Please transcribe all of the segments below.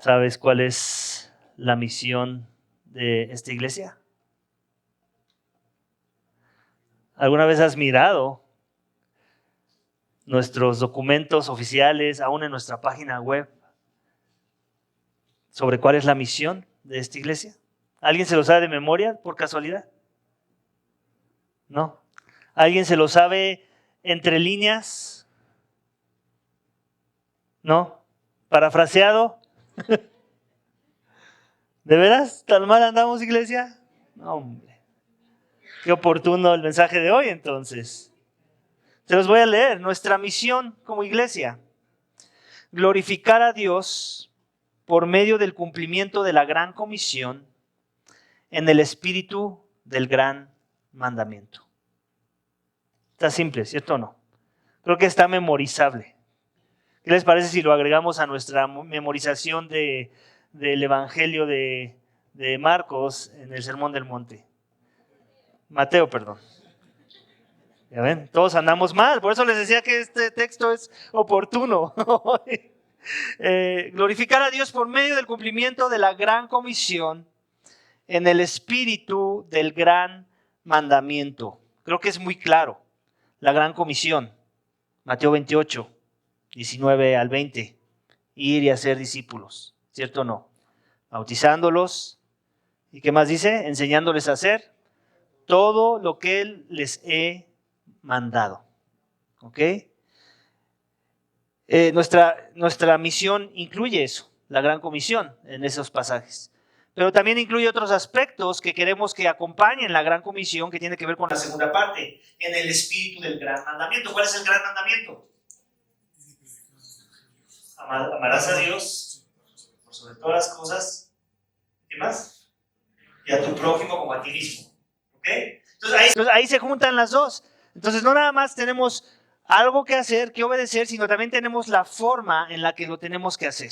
¿Sabes cuál es la misión de esta iglesia? ¿Alguna vez has mirado nuestros documentos oficiales, aún en nuestra página web, sobre cuál es la misión de esta iglesia? ¿Alguien se lo sabe de memoria por casualidad? ¿No? ¿Alguien se lo sabe entre líneas? ¿No? ¿Parafraseado? ¿De veras? ¿Tan mal andamos, iglesia? No, hombre. Qué oportuno el mensaje de hoy, entonces. Se los voy a leer. Nuestra misión como iglesia: glorificar a Dios por medio del cumplimiento de la gran comisión en el espíritu del gran mandamiento. Está simple, ¿cierto o no? Creo que está memorizable. ¿Qué les parece si lo agregamos a nuestra memorización del Evangelio de Marcos en el Sermón del Monte? Mateo, perdón. Ya ven, todos andamos mal, por eso les decía que este texto es oportuno. Glorificar a Dios por medio del cumplimiento de la gran comisión en el espíritu del gran mandamiento. Creo que es muy claro. La gran comisión, Mateo 28, 19 al 20, ir y hacer discípulos, ¿cierto o no? Bautizándolos, ¿y qué más dice? Enseñándoles a hacer todo lo que Él les he mandado. ¿Ok? Nuestra misión incluye eso, la gran comisión en esos pasajes. Pero también incluye otros aspectos que queremos que acompañen la gran comisión, que tiene que ver con la segunda parte, en el espíritu del gran mandamiento. ¿Cuál es el gran mandamiento? Amarás a Dios por sobre todas las cosas. ¿Qué más? Y a tu prójimo como a ti mismo. ¿Ok? Entonces ahí se juntan las dos. Entonces no nada más tenemos algo que hacer, que obedecer, sino también tenemos la forma en la que lo tenemos que hacer.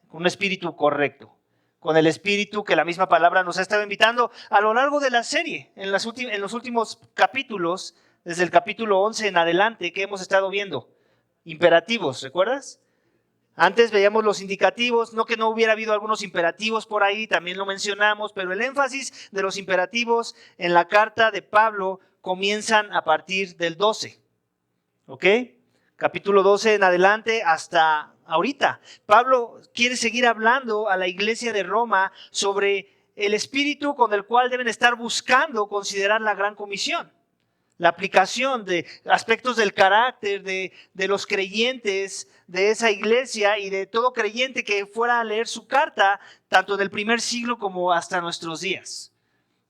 Con un espíritu correcto. Con el espíritu que la misma palabra nos ha estado invitando a lo largo de la serie, en los últimos capítulos, desde el capítulo 11 en adelante, que hemos estado viendo. Imperativos, ¿recuerdas? Antes veíamos los indicativos, no que no hubiera habido algunos imperativos por ahí, también lo mencionamos, pero el énfasis de los imperativos en la carta de Pablo comienzan a partir del 12. ¿Ok? Capítulo 12 en adelante hasta ahorita. Pablo quiere seguir hablando a la iglesia de Roma sobre el espíritu con el cual deben estar buscando considerar la gran comisión. La aplicación de aspectos del carácter de los creyentes de esa iglesia y de todo creyente que fuera a leer su carta, tanto en el primer siglo como hasta nuestros días.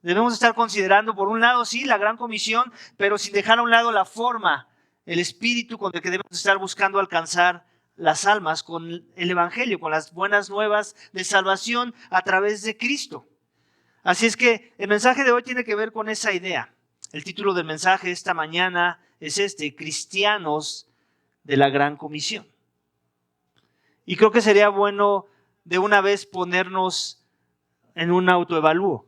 Debemos estar considerando, por un lado, sí, la gran comisión, pero sin dejar a un lado la forma, el espíritu con el que debemos estar buscando alcanzar las almas con el evangelio, con las buenas nuevas de salvación a través de Cristo. Así es que el mensaje de hoy tiene que ver con esa idea. El título del mensaje esta mañana es Cristianos de la Gran Comisión. Y creo que sería bueno de una vez ponernos en un autoevalúo.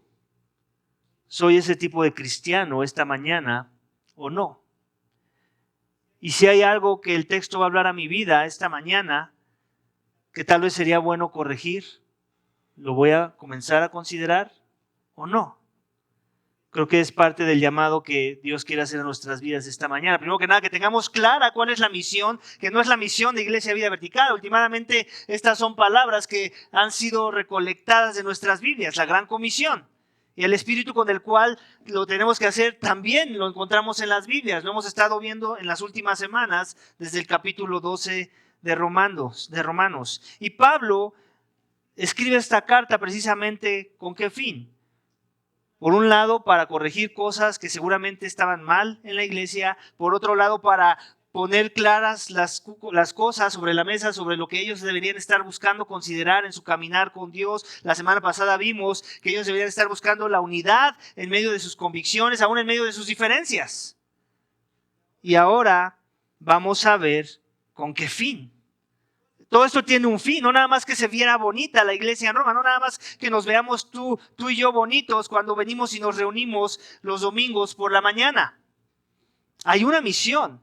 ¿Soy ese tipo de cristiano esta mañana o no? Y si hay algo que el texto va a hablar a mi vida esta mañana, que tal vez sería bueno corregir, ¿lo voy a comenzar a considerar o no? Creo que es parte del llamado que Dios quiere hacer en nuestras vidas esta mañana. Primero que nada, que tengamos clara cuál es la misión, que no es la misión de Iglesia Vida Vertical. Últimamente, estas son palabras que han sido recolectadas de nuestras Biblias, la gran comisión. Y el espíritu con el cual lo tenemos que hacer también lo encontramos en las Biblias. Lo hemos estado viendo en las últimas semanas, desde el capítulo 12 de Romanos. Y Pablo escribe esta carta precisamente ¿con qué fin? Por un lado, para corregir cosas que seguramente estaban mal en la iglesia. Por otro lado, para poner claras las cosas sobre la mesa, sobre lo que ellos deberían estar buscando considerar en su caminar con Dios. La semana pasada vimos que ellos deberían estar buscando la unidad en medio de sus convicciones, aún en medio de sus diferencias. Y ahora vamos a ver con qué fin. Todo esto tiene un fin, no nada más que se viera bonita la iglesia en Roma, no nada más que nos veamos tú y yo bonitos cuando venimos y nos reunimos los domingos por la mañana. Hay una misión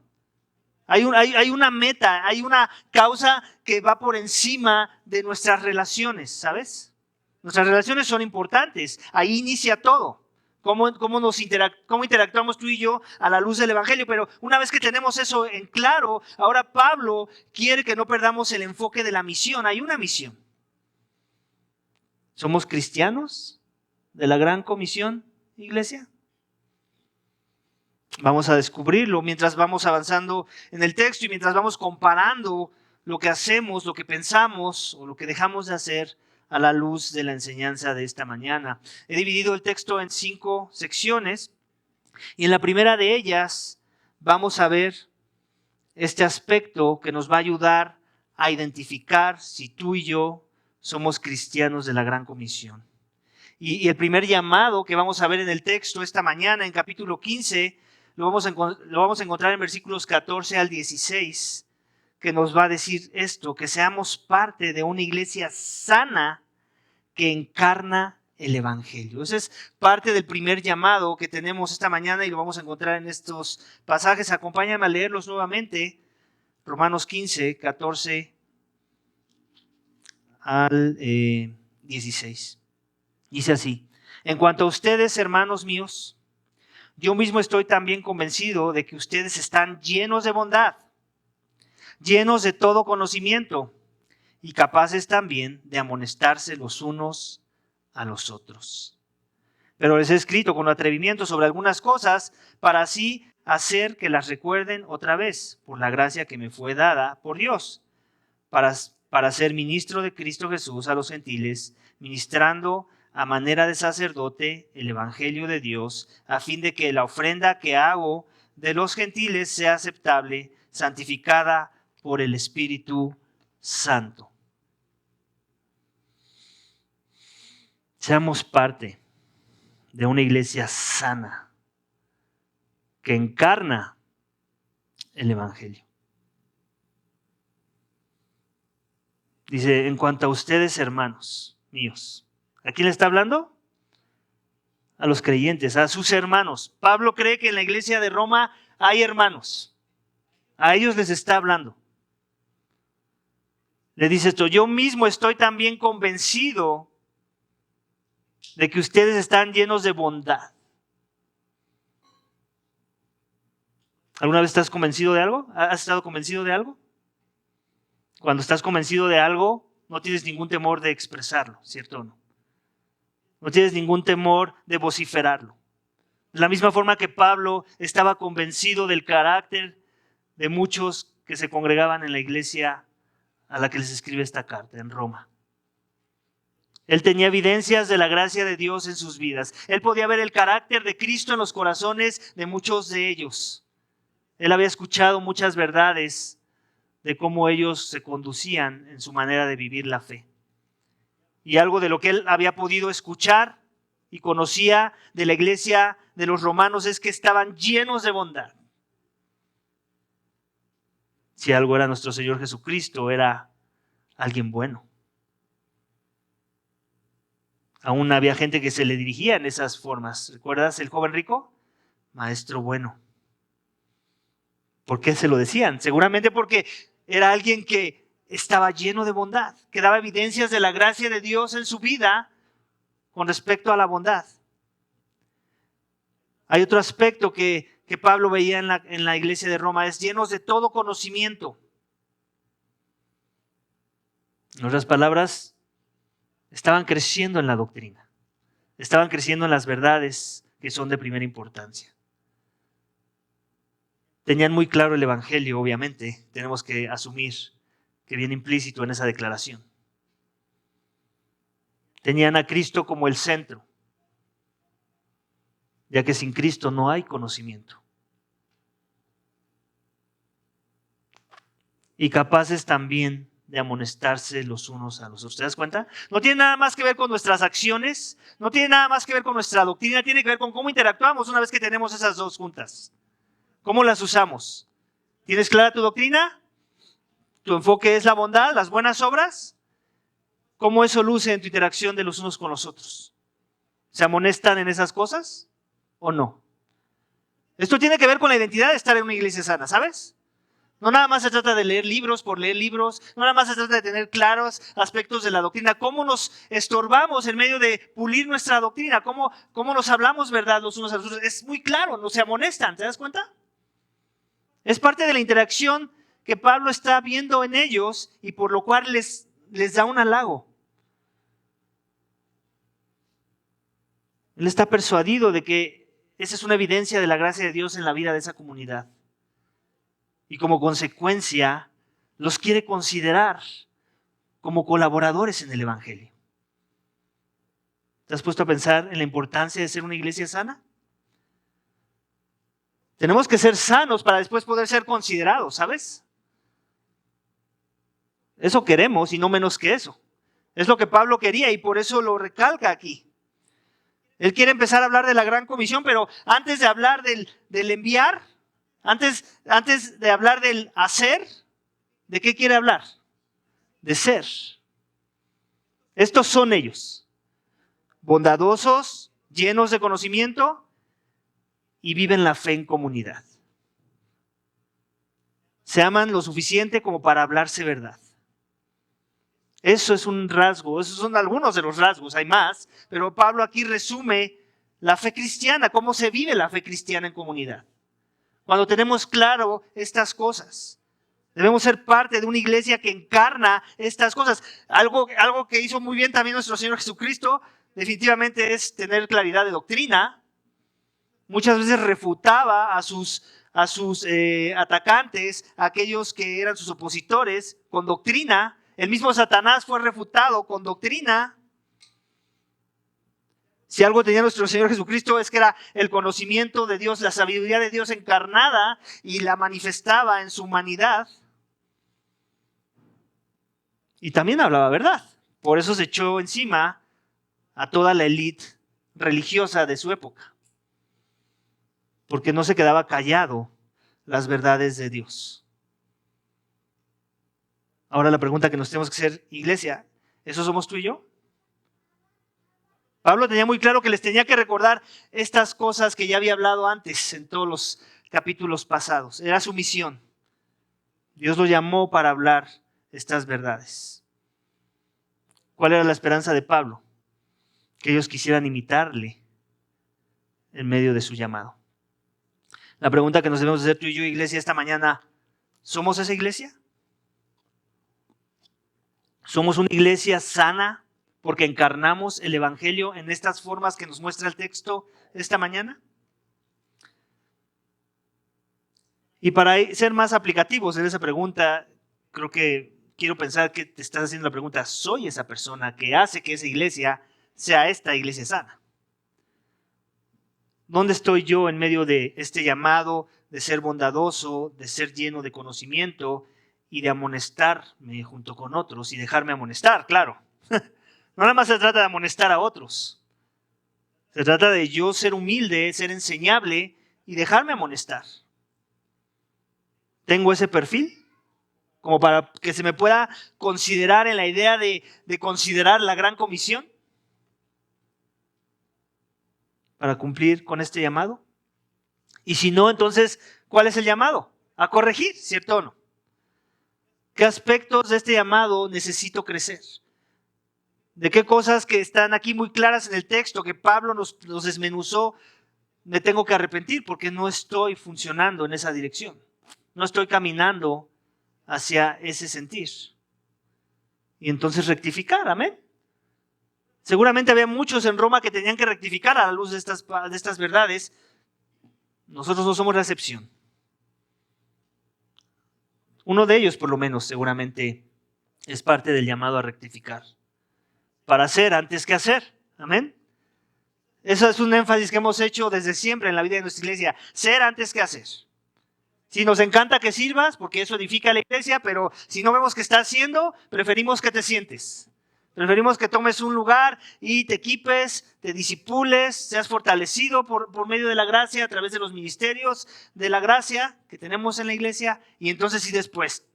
Hay una meta, hay una causa que va por encima de nuestras relaciones, ¿sabes? Nuestras relaciones son importantes, ahí inicia todo. Cómo interactuamos tú y yo a la luz del Evangelio, pero una vez que tenemos eso en claro, ahora Pablo quiere que no perdamos el enfoque de la misión. Hay una misión. ¿Somos cristianos de la gran comisión, iglesia? Vamos a descubrirlo mientras vamos avanzando en el texto y mientras vamos comparando lo que hacemos, lo que pensamos o lo que dejamos de hacer a la luz de la enseñanza de esta mañana. He dividido el texto en 5 secciones y en la primera de ellas vamos a ver este aspecto que nos va a ayudar a identificar si tú y yo somos cristianos de la gran comisión. Y el primer llamado que vamos a ver en el texto esta mañana, en capítulo 15, lo vamos a encontrar en versículos 14 al 16, que nos va a decir esto, que seamos parte de una iglesia sana que encarna el Evangelio. Ese es parte del primer llamado que tenemos esta mañana y lo vamos a encontrar en estos pasajes. Acompáñame a leerlos nuevamente. Romanos 15, 14 al 16. Dice así: en cuanto a ustedes, hermanos míos, yo mismo estoy también convencido de que ustedes están llenos de bondad, llenos de todo conocimiento y capaces también de amonestarse los unos a los otros. Pero les he escrito con atrevimiento sobre algunas cosas para así hacer que las recuerden otra vez, por la gracia que me fue dada por Dios, para ser ministro de Cristo Jesús a los gentiles, ministrando a manera de sacerdote el Evangelio de Dios, a fin de que la ofrenda que hago de los gentiles sea aceptable, santificada por el Espíritu Santo. Seamos parte de una iglesia sana que encarna el Evangelio. Dice, en cuanto a ustedes, hermanos míos. ¿A quién le está hablando? A los creyentes, a sus hermanos. Pablo cree que en la iglesia de Roma hay hermanos. A ellos les está hablando. Le dice esto: yo mismo estoy también convencido de que ustedes están llenos de bondad. ¿Alguna vez estás convencido de algo? ¿Has estado convencido de algo? Cuando estás convencido de algo, no tienes ningún temor de expresarlo, ¿cierto o no? No tienes ningún temor de vociferarlo. De la misma forma que Pablo estaba convencido del carácter de muchos que se congregaban en la iglesia a la que les escribe esta carta en Roma. Él tenía evidencias de la gracia de Dios en sus vidas. Él podía ver el carácter de Cristo en los corazones de muchos de ellos. Él había escuchado muchas verdades de cómo ellos se conducían en su manera de vivir la fe. Y algo de lo que él había podido escuchar y conocía de la iglesia de los romanos es que estaban llenos de bondad. Si algo era nuestro Señor Jesucristo, era alguien bueno. Aún había gente que se le dirigía en esas formas. ¿Recuerdas el joven rico? Maestro bueno. ¿Por qué se lo decían? Seguramente porque era alguien que estaba lleno de bondad, que daba evidencias de la gracia de Dios en su vida con respecto a la bondad. Hay otro aspecto que Pablo veía en la iglesia de Roma: es llenos de todo conocimiento. En otras palabras, estaban creciendo en la doctrina, estaban creciendo en las verdades que son de primera importancia. Tenían muy claro el Evangelio, obviamente, tenemos que asumir que viene implícito en esa declaración. Tenían a Cristo como el centro, ya que sin Cristo no hay conocimiento. Y capaces también de amonestarse los unos a los otros. ¿Te das cuenta? No tiene nada más que ver con nuestras acciones, no tiene nada más que ver con nuestra doctrina, tiene que ver con cómo interactuamos una vez que tenemos esas dos juntas. ¿Cómo las usamos? ¿Tienes clara tu doctrina? ¿Tu enfoque es la bondad, las buenas obras? ¿Cómo eso luce en tu interacción de los unos con los otros? ¿Se amonestan en esas cosas o no? Esto tiene que ver con la identidad de estar en una iglesia sana, ¿sabes? No nada más se trata de leer libros por leer libros, no nada más se trata de tener claros aspectos de la doctrina. ¿Cómo nos estorbamos en medio de pulir nuestra doctrina? ¿Cómo nos hablamos verdad los unos a los otros? Es muy claro, nos se amonestan, ¿te das cuenta? Es parte de la interacción que Pablo está viendo en ellos y por lo cual les da un halago. Él está persuadido de que esa es una evidencia de la gracia de Dios en la vida de esa comunidad. Y como consecuencia, los quiere considerar como colaboradores en el Evangelio. ¿Te has puesto a pensar en la importancia de ser una iglesia sana? Tenemos que ser sanos para después poder ser considerados, ¿sabes? Eso queremos y no menos que eso. Es lo que Pablo quería y por eso lo recalca aquí. Él quiere empezar a hablar de la gran comisión, pero antes de hablar del enviar, antes de hablar del hacer, ¿de qué quiere hablar? De ser. Estos son ellos, bondadosos, llenos de conocimiento y viven la fe en comunidad. Se aman lo suficiente como para hablarse verdad. Eso es un rasgo, esos son algunos de los rasgos, hay más, pero Pablo aquí resume la fe cristiana, cómo se vive la fe cristiana en comunidad. Cuando tenemos claro estas cosas, debemos ser parte de una iglesia que encarna estas cosas. Algo que hizo muy bien también nuestro Señor Jesucristo, definitivamente es tener claridad de doctrina. Muchas veces refutaba a sus atacantes, a aquellos que eran sus opositores, con doctrina. El mismo Satanás fue refutado con doctrina. Si algo tenía nuestro Señor Jesucristo es que era el conocimiento de Dios, la sabiduría de Dios encarnada y la manifestaba en su humanidad. Y también hablaba verdad. Por eso se echó encima a toda la élite religiosa de su época. Porque no se quedaba callado las verdades de Dios. Ahora la pregunta que nos tenemos que hacer, iglesia, ¿eso somos tú y yo? Pablo tenía muy claro que les tenía que recordar estas cosas que ya había hablado antes en todos los capítulos pasados. Era su misión. Dios lo llamó para hablar estas verdades. ¿Cuál era la esperanza de Pablo? Que ellos quisieran imitarle en medio de su llamado. La pregunta que nos debemos hacer tú y yo, iglesia, esta mañana, ¿somos esa iglesia? ¿Somos una iglesia sana porque encarnamos el Evangelio en estas formas que nos muestra el texto esta mañana? Y para ser más aplicativos en esa pregunta, creo que quiero pensar que te estás haciendo la pregunta, ¿soy esa persona que hace que esa iglesia sea esta iglesia sana? ¿Dónde estoy yo en medio de este llamado de ser bondadoso, de ser lleno de conocimiento y de amonestarme junto con otros y dejarme amonestar? Claro, no nada más se trata de amonestar a otros. Se trata de yo ser humilde, ser enseñable y dejarme amonestar. ¿Tengo ese perfil? Como para que se me pueda considerar en la idea de considerar la gran comisión. Para cumplir con este llamado. Y si no, entonces, ¿cuál es el llamado? A corregir, ¿cierto o no? ¿Qué aspectos de este llamado necesito crecer? ¿De qué cosas que están aquí muy claras en el texto, que Pablo nos desmenuzó, me tengo que arrepentir porque no estoy funcionando en esa dirección? No estoy caminando hacia ese sentir. Y entonces rectificar, amén. Seguramente había muchos en Roma que tenían que rectificar a la luz de estas verdades. Nosotros no somos la excepción. Uno de ellos, por lo menos, seguramente es parte del llamado a rectificar. Para hacer antes que hacer. Amén. Eso es un énfasis que hemos hecho desde siempre en la vida de nuestra iglesia. Ser antes que hacer. Si nos encanta que sirvas, porque eso edifica a la iglesia, pero si no vemos que estás haciendo, preferimos que te sientes. Preferimos que tomes un lugar y te equipes, te disipules, seas fortalecido por medio de la gracia, a través de los ministerios de la gracia que tenemos en la iglesia, y entonces sí después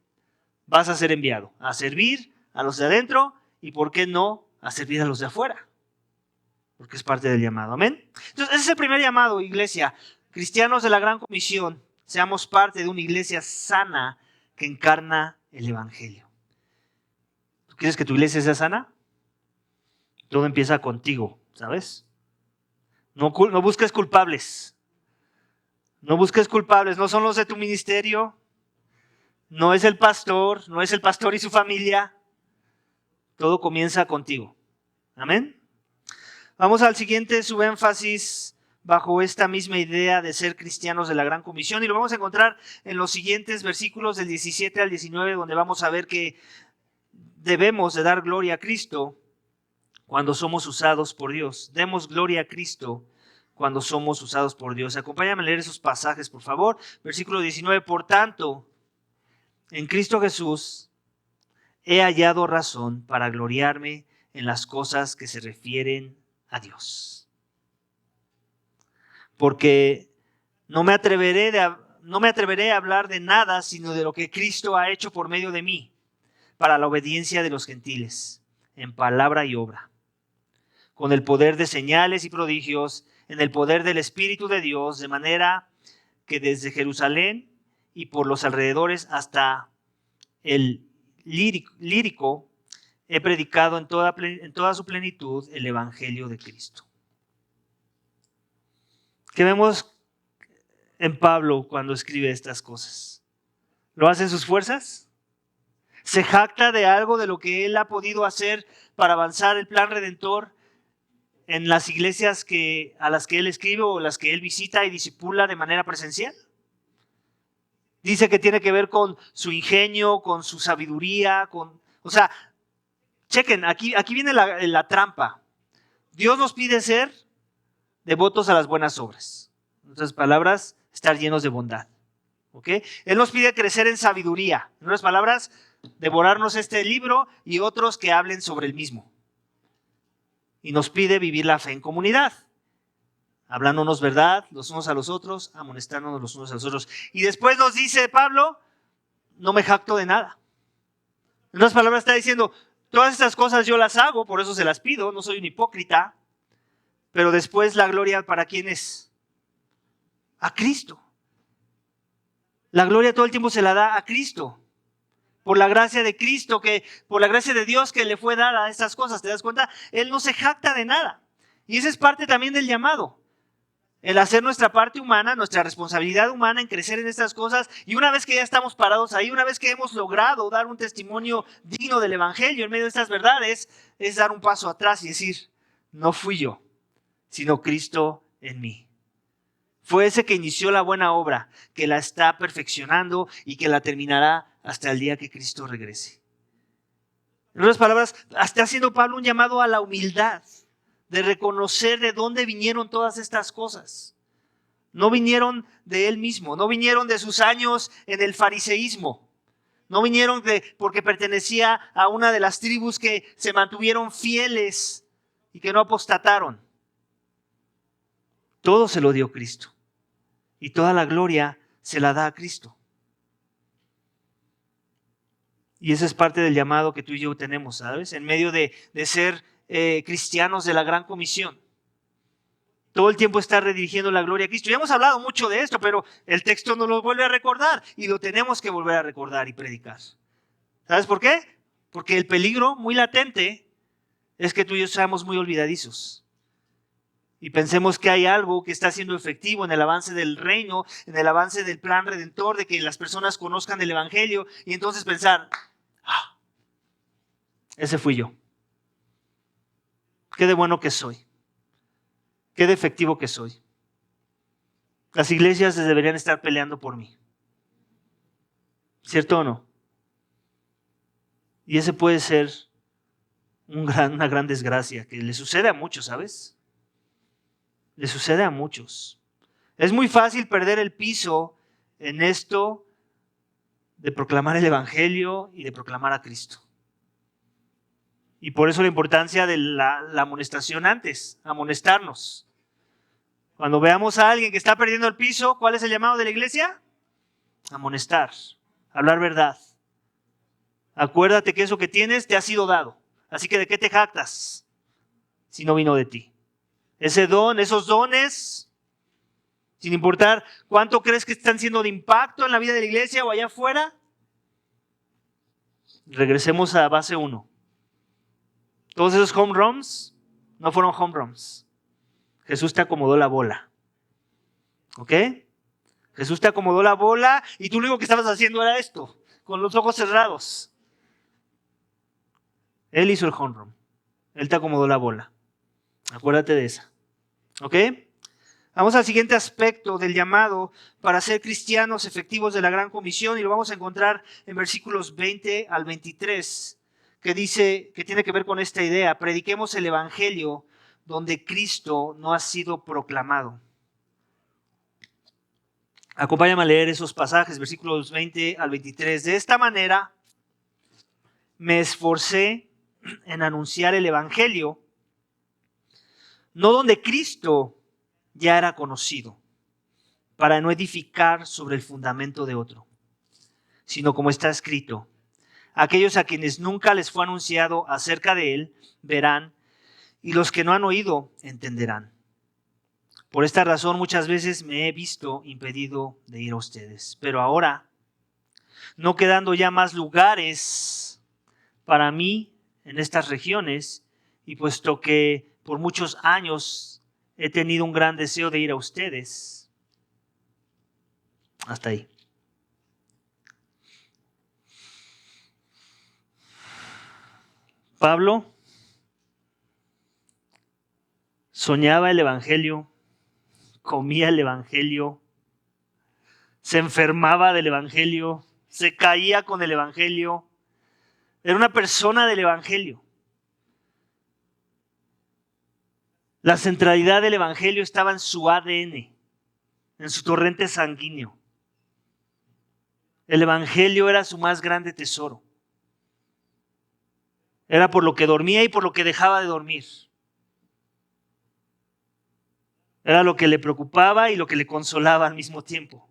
vas a ser enviado a servir a los de adentro y, ¿por qué no?, a servir a los de afuera, porque es parte del llamado. Amén. Entonces ese es el primer llamado, iglesia. Cristianos de la gran comisión, seamos parte de una iglesia sana que encarna el Evangelio. ¿Tú quieres que tu iglesia sea sana? Todo empieza contigo, ¿sabes? No busques culpables. No busques culpables. No son los de tu ministerio. No es el pastor. No es el pastor y su familia. Todo comienza contigo. Amén. Vamos al siguiente subénfasis bajo esta misma idea de ser cristianos de la Gran Comisión, y lo vamos a encontrar en los siguientes versículos del 17 al 19, donde vamos a ver que debemos de dar gloria a Cristo cuando somos usados por Dios. Demos gloria a Cristo cuando somos usados por Dios. Acompáñame a leer esos pasajes, por favor. Versículo 19, por tanto, en Cristo Jesús he hallado razón para gloriarme en las cosas que se refieren a Dios. Porque no me atreveré a hablar de nada sino de lo que Cristo ha hecho por medio de mí, para la obediencia de los gentiles, en palabra y obra, con el poder de señales y prodigios, en el poder del Espíritu de Dios, de manera que desde Jerusalén y por los alrededores hasta el Lírico he predicado en toda su plenitud el Evangelio de Cristo. ¿Qué vemos en Pablo cuando escribe estas cosas? ¿Lo hace en sus fuerzas? ¿Se jacta de algo de lo que él ha podido hacer para avanzar el plan redentor en las iglesias a las que él escribe o las que él visita y discipula de manera presencial? Dice que tiene que ver con su ingenio, con su sabiduría, chequen, aquí viene la trampa. Dios nos pide ser devotos a las buenas obras. En otras palabras, estar llenos de bondad. ¿Ok? Él nos pide crecer en sabiduría. En otras palabras, devorarnos este libro y otros que hablen sobre el mismo. Y nos pide vivir la fe en comunidad, hablándonos verdad los unos a los otros, amonestándonos los unos a los otros. Y después nos dice Pablo, no me jacto de nada. En otras palabras, está diciendo, todas estas cosas yo las hago, por eso se las pido, no soy un hipócrita. Pero después la gloria, ¿para quién es? A Cristo. La gloria todo el tiempo se la da a Cristo. Por la gracia de Cristo, por la gracia de Dios que le fue dada a estas cosas. ¿Te das cuenta? Él no se jacta de nada. Y esa es parte también del llamado. El hacer nuestra parte humana, nuestra responsabilidad humana en crecer en estas cosas. Y una vez que ya estamos parados ahí, una vez que hemos logrado dar un testimonio digno del Evangelio en medio de estas verdades, es dar un paso atrás y decir, no fui yo, sino Cristo en mí. Fue ese que inició la buena obra, que la está perfeccionando y que la terminará hasta el día que Cristo regrese. En otras palabras, está haciendo Pablo un llamado a la humildad, de reconocer de dónde vinieron todas estas cosas. No vinieron de él mismo, no vinieron de sus años en el fariseísmo, no vinieron porque pertenecía a una de las tribus que se mantuvieron fieles y que no apostataron. Todo se lo dio Cristo. Y toda la gloria se la da a Cristo. Y ese es parte del llamado que tú y yo tenemos, ¿sabes? En medio de ser cristianos de la Gran Comisión. Todo el tiempo está redirigiendo la gloria a Cristo. Ya hemos hablado mucho de esto, pero el texto nos lo vuelve a recordar. Y lo tenemos que volver a recordar y predicar. ¿Sabes por qué? Porque el peligro muy latente es que tú y yo seamos muy olvidadizos. Y pensemos que hay algo que está siendo efectivo en el avance del reino, en el avance del plan redentor, de que las personas conozcan el Evangelio, y entonces pensar, ese fui yo. Qué de bueno que soy. Qué de efectivo que soy. Las iglesias deberían estar peleando por mí. ¿Cierto o no? Y ese puede ser una gran desgracia que le sucede a muchos, ¿sabes? Le sucede a muchos. Es muy fácil perder el piso en esto de proclamar el Evangelio y de proclamar a Cristo. Y por eso la importancia de la amonestación antes, amonestarnos. Cuando veamos a alguien que está perdiendo el piso, ¿cuál es el llamado de la iglesia? Amonestar, hablar verdad. Acuérdate que eso que tienes te ha sido dado. Así que ¿de qué te jactas si no vino de ti? Ese don, esos dones, sin importar cuánto crees que están siendo de impacto en la vida de la iglesia o allá afuera, Regresemos a base 1. Todos esos home runs no fueron home runs. Jesús te acomodó la bola. ¿Ok? Jesús te acomodó la bola y tú lo único que estabas haciendo era esto, con los ojos cerrados. Él hizo el home run. Él te acomodó la bola. Acuérdate de esa. ¿Ok? Vamos al siguiente aspecto del llamado para ser cristianos efectivos de la Gran Comisión y lo vamos a encontrar en versículos 20 al 23, que dice, que tiene que ver con esta idea: prediquemos el evangelio donde Cristo no ha sido proclamado. Acompáñame a leer esos pasajes, versículos 20 al 23. De esta manera me esforcé en anunciar el evangelio, no donde Cristo ya era conocido, para no edificar sobre el fundamento de otro, sino como está escrito: aquellos a quienes nunca les fue anunciado acerca de él verán, y los que no han oído entenderán. Por esta razón muchas veces me he visto impedido de ir a ustedes. Pero ahora, no quedando ya más lugares para mí en estas regiones, y puesto que por muchos años he tenido un gran deseo de ir a ustedes. Hasta ahí. Pablo soñaba el evangelio, comía el evangelio, se enfermaba del evangelio, se caía con el evangelio. Era una persona del evangelio. La centralidad del evangelio estaba en su ADN, en su torrente sanguíneo. El evangelio era su más grande tesoro. Era por lo que dormía y por lo que dejaba de dormir. Era lo que le preocupaba y lo que le consolaba al mismo tiempo.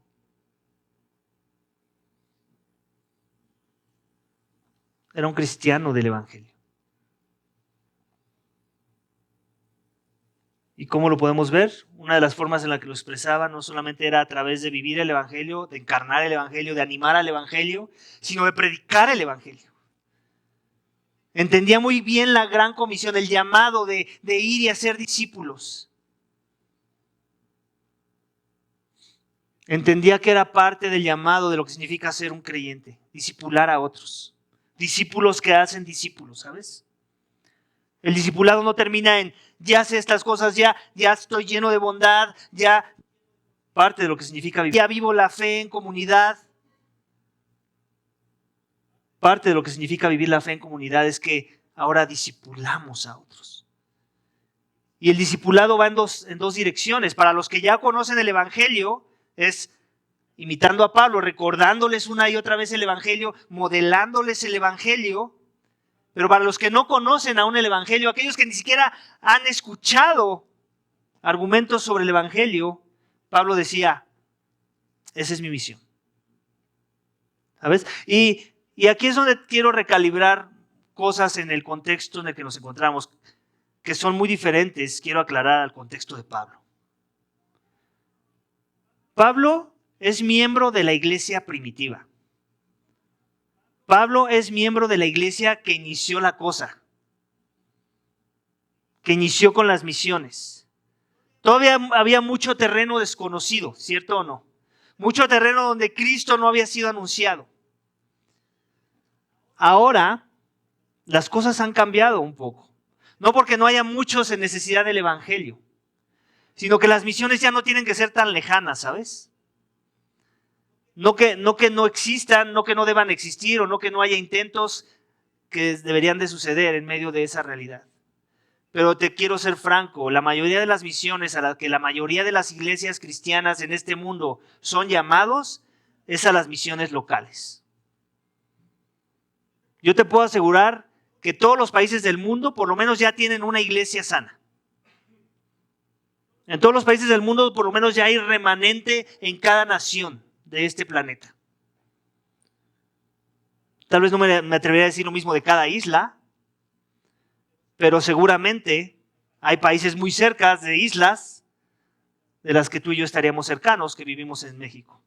Era un cristiano del evangelio. ¿Y cómo lo podemos ver? Una de las formas en la que lo expresaba no solamente era a través de vivir el evangelio, de encarnar el evangelio, de animar al evangelio, sino de predicar el evangelio. Entendía muy bien la gran comisión, el llamado de ir y hacer discípulos. Entendía que era parte del llamado de lo que significa ser un creyente, discipular a otros. Discípulos que hacen discípulos, ¿sabes? El discipulado no termina en ya sé estas cosas, ya estoy lleno de bondad, ya parte de lo que significa vivir. Ya vivo la fe en comunidad. Parte de lo que significa vivir la fe en comunidad es que ahora discipulamos a otros. Y el discipulado va en dos direcciones. Para los que ya conocen el evangelio, es imitando a Pablo, recordándoles una y otra vez el evangelio, modelándoles el evangelio. Pero para los que no conocen aún el evangelio, aquellos que ni siquiera han escuchado argumentos sobre el evangelio, Pablo decía, esa es mi misión. ¿Sabes? Y aquí es donde quiero recalibrar cosas en el contexto en el que nos encontramos, que son muy diferentes, quiero aclarar al contexto de Pablo. Pablo es miembro de la iglesia primitiva. Pablo es miembro de la iglesia que inició la cosa, que inició con las misiones. Todavía había mucho terreno desconocido, ¿cierto o no? Mucho terreno donde Cristo no había sido anunciado. Ahora, las cosas han cambiado un poco. No porque no haya muchos en necesidad del evangelio, sino que las misiones ya no tienen que ser tan lejanas, ¿sabes? No que no existan, no que no deban existir o no que no haya intentos que deberían de suceder en medio de esa realidad. Pero te quiero ser franco, la mayoría de las misiones a las que la mayoría de las iglesias cristianas en este mundo son llamados es a las misiones locales. Yo te puedo asegurar que todos los países del mundo por lo menos ya tienen una iglesia sana. En todos los países del mundo por lo menos ya hay remanente en cada nación de este planeta. Tal vez no me atrevería a decir lo mismo de cada isla, pero seguramente hay países muy cerca de islas de las que tú y yo estaríamos cercanos, que vivimos en México.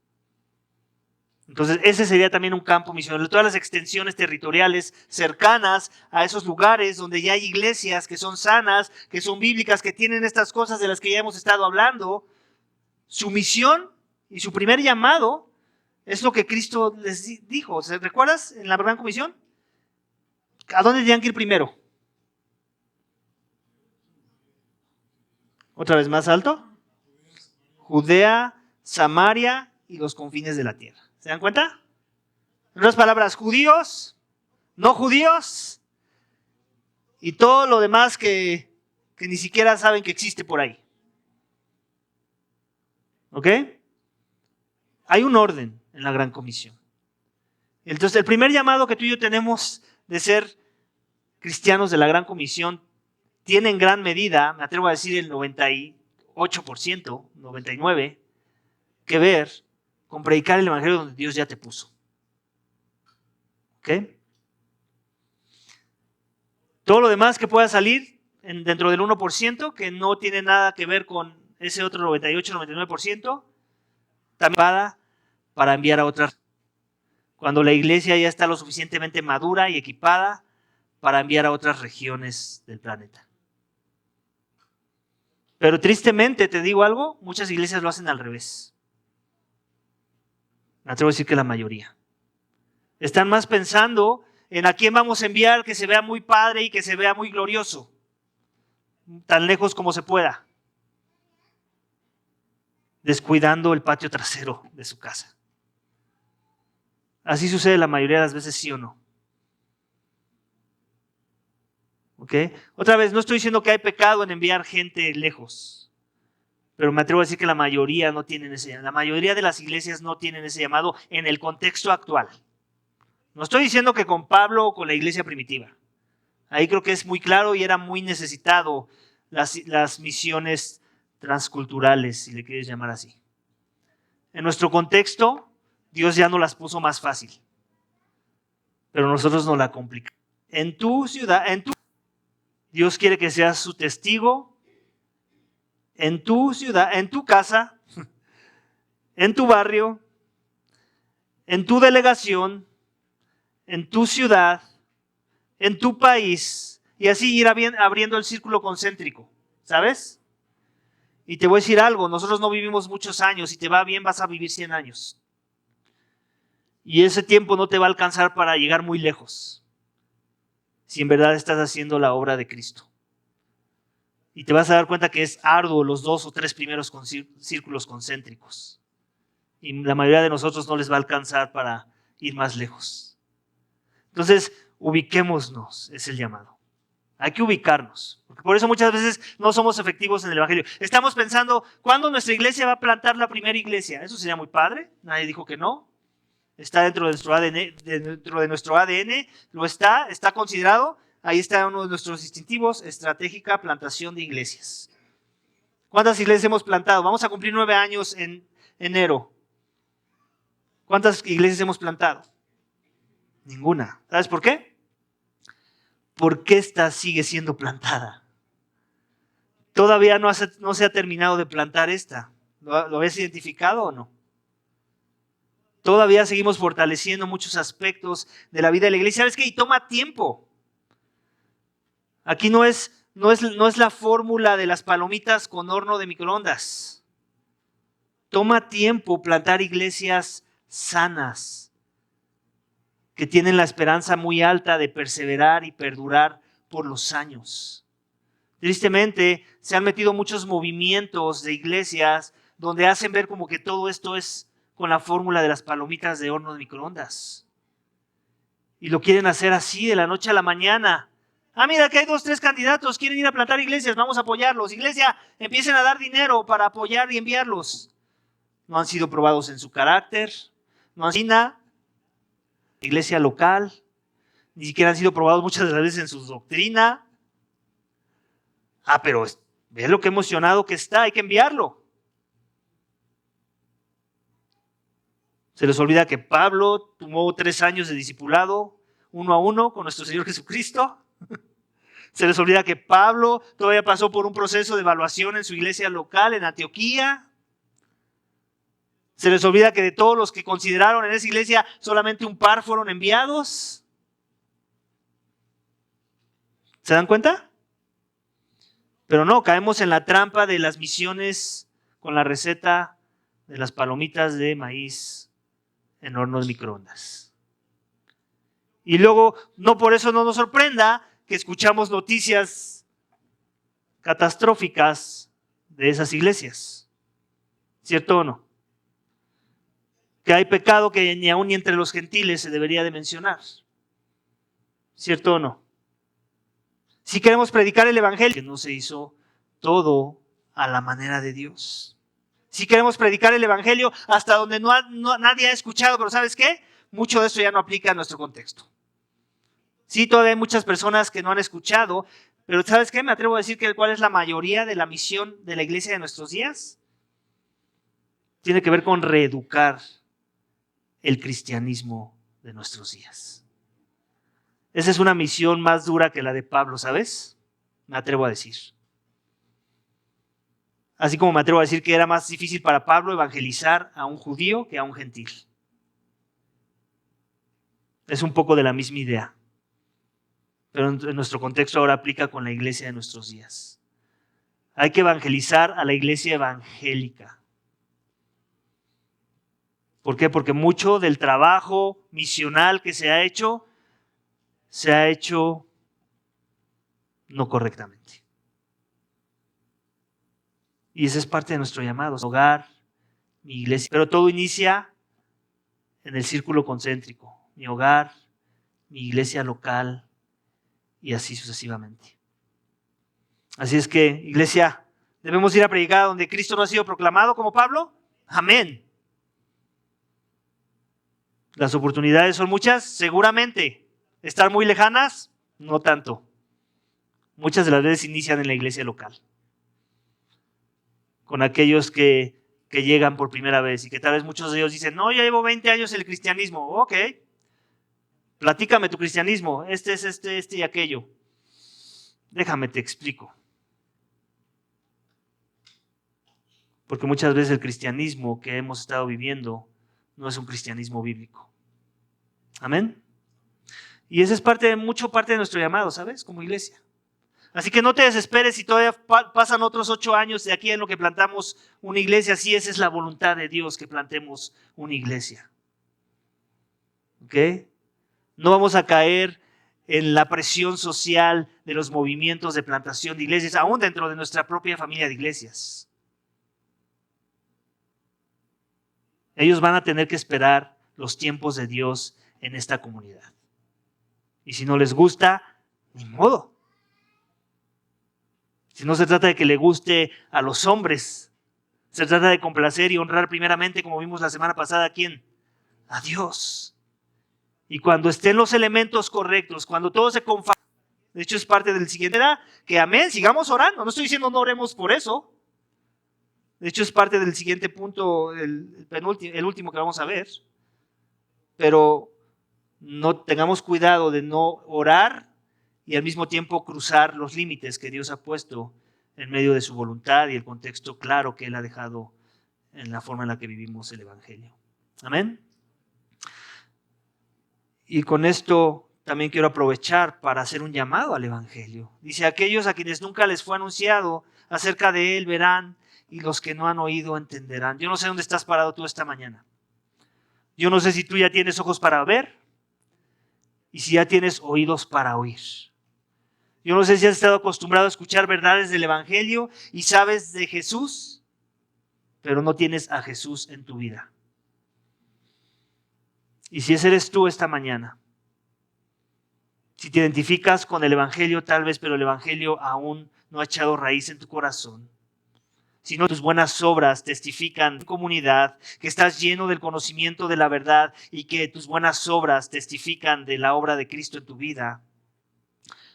Entonces, ese sería también un campo misionero. Todas las extensiones territoriales cercanas a esos lugares donde ya hay iglesias que son sanas, que son bíblicas, que tienen estas cosas de las que ya hemos estado hablando. Su misión y su primer llamado es lo que Cristo les dijo. ¿Recuerdas en la gran comisión? ¿A dónde tenían que ir primero? Otra vez más alto. Judea, Samaria y los confines de la tierra. ¿Se dan cuenta? En otras palabras, judíos, no judíos y todo lo demás que ni siquiera saben que existe por ahí. ¿Ok? Hay un orden en la Gran Comisión. Entonces, el primer llamado que tú y yo tenemos de ser cristianos de la Gran Comisión tiene en gran medida, me atrevo a decir el 98%, 99%, que ver con predicar el evangelio donde Dios ya te puso. ¿Ok? Todo lo demás que pueda salir dentro del 1%, que no tiene nada que ver con ese otro 98, 99%, también para enviar a otras. Cuando la iglesia ya está lo suficientemente madura y equipada para enviar a otras regiones del planeta. Pero tristemente, te digo algo, muchas iglesias lo hacen al revés. Me atrevo a decir que la mayoría. Están más pensando en a quién vamos a enviar que se vea muy padre y que se vea muy glorioso. Tan lejos como se pueda. Descuidando el patio trasero de su casa. Así sucede la mayoría de las veces, ¿sí o no? ¿Ok? Otra vez, no estoy diciendo que hay pecado en enviar gente lejos. Pero me atrevo a decir que la mayoría no tienen ese llamado. La mayoría de las iglesias no tienen ese llamado en el contexto actual. No estoy diciendo que con Pablo o con la iglesia primitiva. Ahí creo que es muy claro y era muy necesitado las misiones transculturales, si le quieres llamar así. En nuestro contexto, Dios ya nos las puso más fácil. Pero nosotros nos la complicamos. En tu ciudad, Dios quiere que seas su testigo. En tu ciudad, en tu casa, en tu barrio, en tu delegación, en tu ciudad, en tu país, y así ir abriendo el círculo concéntrico, ¿sabes? Y te voy a decir algo, nosotros no vivimos muchos años, si te va bien vas a vivir 100 años. Y ese tiempo no te va a alcanzar para llegar muy lejos, si en verdad estás haciendo la obra de Cristo. Y te vas a dar cuenta que es arduo los 2 o 3 primeros círculos concéntricos. Y la mayoría de nosotros no les va a alcanzar para ir más lejos. Entonces, ubiquémonos, es el llamado. Hay que ubicarnos. Porque por eso muchas veces no somos efectivos en el evangelio. Estamos pensando, ¿cuándo nuestra iglesia va a plantar la primera iglesia? Eso sería muy padre. Nadie dijo que no. Está dentro de nuestro ADN. Lo está considerado. Ahí está uno de nuestros distintivos, estratégica plantación de iglesias. ¿Cuántas iglesias hemos plantado? Vamos a cumplir 9 años en enero. ¿Cuántas iglesias hemos plantado? Ninguna. ¿Sabes por qué? Porque esta sigue siendo plantada. Todavía no se ha terminado de plantar esta. ¿Lo habías identificado o no? Todavía seguimos fortaleciendo muchos aspectos de la vida de la iglesia. ¿Sabes qué? Y toma tiempo. Aquí no es la fórmula de las palomitas con horno de microondas. Toma tiempo plantar iglesias sanas, que tienen la esperanza muy alta de perseverar y perdurar por los años. Tristemente, se han metido muchos movimientos de iglesias donde hacen ver como que todo esto es con la fórmula de las palomitas de horno de microondas. Y lo quieren hacer así de la noche a la mañana. Mira que hay 2, 3 candidatos, quieren ir a plantar iglesias, vamos a apoyarlos. Iglesia, empiecen a dar dinero para apoyar y enviarlos. No han sido probados en su carácter, no han sido nada. Iglesia local, ni siquiera han sido probados muchas de las veces en su doctrina. Pero ve lo que emocionado que está, hay que enviarlo. Se les olvida que Pablo tomó 3 años de discipulado, 1 a 1 con nuestro Señor Jesucristo. Se les olvida que Pablo todavía pasó por un proceso de evaluación en su iglesia local en Antioquía. Se les olvida que de todos los que consideraron en esa iglesia, solamente un par fueron enviados. ¿Se dan cuenta? Pero no, caemos en la trampa de las misiones con la receta de las palomitas de maíz en horno de microondas. Y luego, no por eso no nos sorprenda que escuchamos noticias catastróficas de esas iglesias. ¿Cierto o no? Que hay pecado que ni aún ni entre los gentiles se debería de mencionar. ¿Cierto o no? Si queremos predicar el evangelio, que no se hizo todo a la manera de Dios. Si queremos predicar el evangelio hasta donde nadie ha escuchado, pero ¿sabes qué? Mucho de eso ya no aplica a nuestro contexto. Sí, todavía hay muchas personas que no han escuchado, pero ¿sabes qué? Me atrevo a decir que cuál es la mayoría de la misión de la iglesia de nuestros días. Tiene que ver con reeducar el cristianismo de nuestros días. Esa es una misión más dura que la de Pablo, ¿sabes? Me atrevo a decir. Así como me atrevo a decir que era más difícil para Pablo evangelizar a un judío que a un gentil. Es un poco de la misma idea. Pero en nuestro contexto ahora aplica con la iglesia de nuestros días. Hay que evangelizar a la iglesia evangélica. ¿Por qué? Porque mucho del trabajo misional que se ha hecho no correctamente. Y esa es parte de nuestro llamado, hogar, mi iglesia. Pero todo inicia en el círculo concéntrico, mi hogar, mi iglesia local y así sucesivamente. Así es que, iglesia, debemos ir a predicar donde Cristo no ha sido proclamado como Pablo. Amén. Las oportunidades son muchas, seguramente. ¿Estar muy lejanas? No tanto. Muchas de las veces inician en la iglesia local. Con aquellos que llegan por primera vez y que tal vez muchos de ellos dicen, no, ya llevo 20 años en el cristianismo. Ok, platícame tu cristianismo. Este es este y aquello. Déjame te explico. Porque muchas veces el cristianismo que hemos estado viviendo no es un cristianismo bíblico. Amén. Y esa es parte de nuestro llamado, ¿sabes? Como iglesia. Así que no te desesperes si todavía pasan otros 8 años de aquí en lo que plantamos una iglesia. Sí, esa es la voluntad de Dios, que plantemos una iglesia. ¿Ok? No vamos a caer en la presión social de los movimientos de plantación de iglesias, aún dentro de nuestra propia familia de iglesias. Ellos van a tener que esperar los tiempos de Dios en esta comunidad. Y si no les gusta, ni modo. Si no se trata de que le guste a los hombres, se trata de complacer y honrar primeramente, como vimos la semana pasada, ¿a quién? A Dios. Y cuando estén los elementos correctos, cuando todo se confa, de hecho es parte del siguiente, que amén, sigamos orando. No estoy diciendo no oremos por eso. De hecho es parte del siguiente punto, el último que vamos a ver. Pero no tengamos cuidado de no orar y al mismo tiempo cruzar los límites que Dios ha puesto en medio de su voluntad y el contexto claro que Él ha dejado en la forma en la que vivimos el Evangelio. Amén. Y con esto también quiero aprovechar para hacer un llamado al Evangelio. Dice, aquellos a quienes nunca les fue anunciado acerca de Él verán, y los que no han oído entenderán. Yo no sé dónde estás parado tú esta mañana. Yo no sé si tú ya tienes ojos para ver y si ya tienes oídos para oír. Yo no sé si has estado acostumbrado a escuchar verdades del Evangelio y sabes de Jesús, pero no tienes a Jesús en tu vida. Y si ese eres tú esta mañana, si te identificas con el Evangelio tal vez, pero el Evangelio aún no ha echado raíz en tu corazón, si no tus buenas obras testifican en comunidad, que estás lleno del conocimiento de la verdad y que tus buenas obras testifican de la obra de Cristo en tu vida,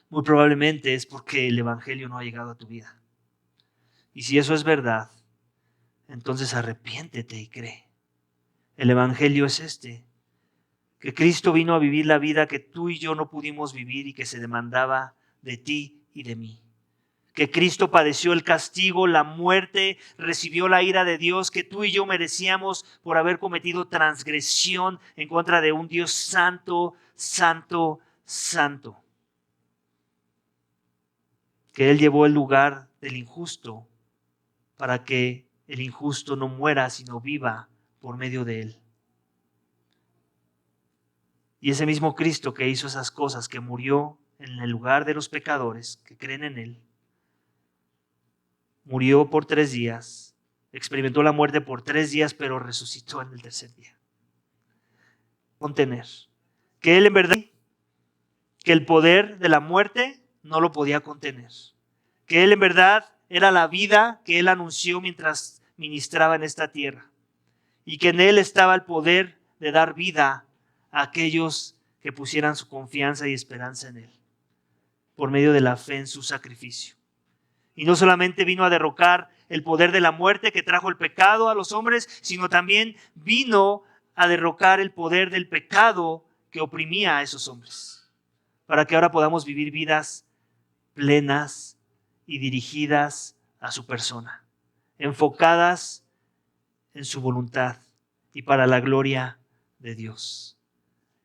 muy probablemente es porque el Evangelio no ha llegado a tu vida. Y si eso es verdad, entonces arrepiéntete y cree. El Evangelio es que Cristo vino a vivir la vida que tú y yo no pudimos vivir y que se demandaba de ti y de mí. que Cristo padeció el castigo, la muerte, recibió la ira de Dios que tú y yo merecíamos por haber cometido transgresión en contra de un Dios santo, santo, santo. Que Él llevó el lugar del injusto para que el injusto no muera, sino viva por medio de Él. Y ese mismo Cristo que hizo esas cosas, que murió en el lugar de los pecadores que creen en Él, murió por 3 días, experimentó la muerte por 3 días, pero resucitó en el tercer día. Contener. Que Él en verdad, que el poder de la muerte no lo podía contener. Que Él en verdad era la vida que Él anunció mientras ministraba en esta tierra. Y que en Él estaba el poder de dar vida a aquellos que pusieran su confianza y esperanza en Él, por medio de la fe en su sacrificio. Y no solamente vino a derrocar el poder de la muerte que trajo el pecado a los hombres, sino también vino a derrocar el poder del pecado que oprimía a esos hombres, para que ahora podamos vivir vidas plenas y dirigidas a su persona, enfocadas en su voluntad y para la gloria de Dios.